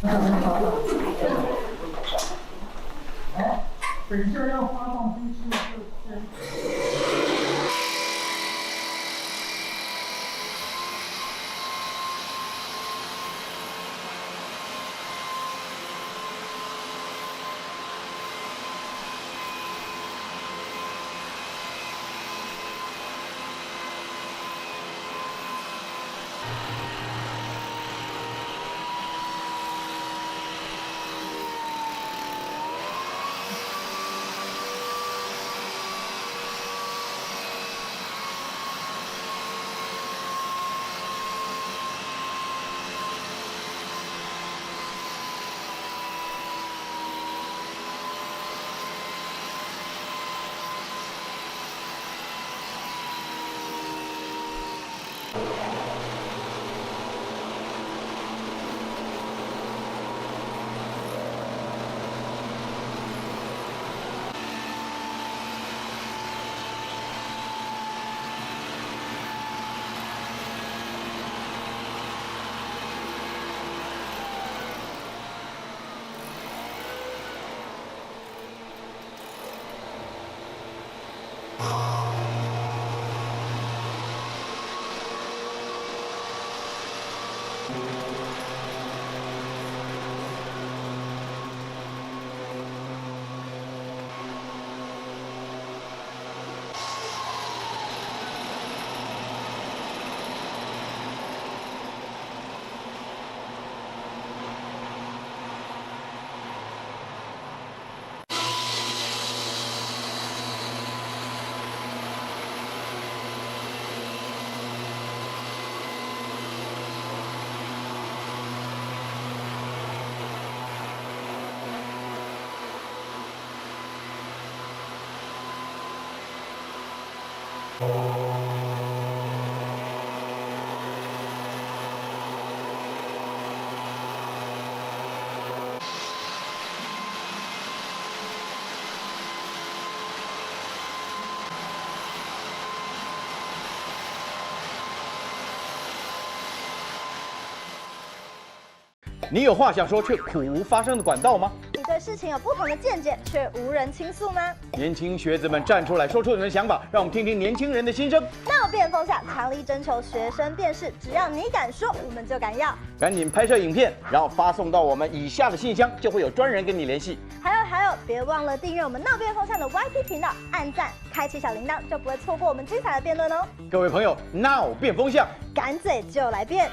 好，等下要发动机器就先。你有话想说却苦无发声的管道吗？你对事情有不同的见解，却无人倾诉吗？年轻学子们站出来，说出你们的想法，让我们听听年轻人的心声。闹辩风下，强力征求学生辨识，只要你敢说，我们就敢要。赶紧拍摄影片，然后发送到我们以下的信箱，就会有专人跟你联系。还有，别忘了订阅我们闹辩风向的 YT 频道，按赞，开启小铃铛，就不会错过我们精彩的辩论哦。各位朋友，闹辩风向，敢嘴就来辩。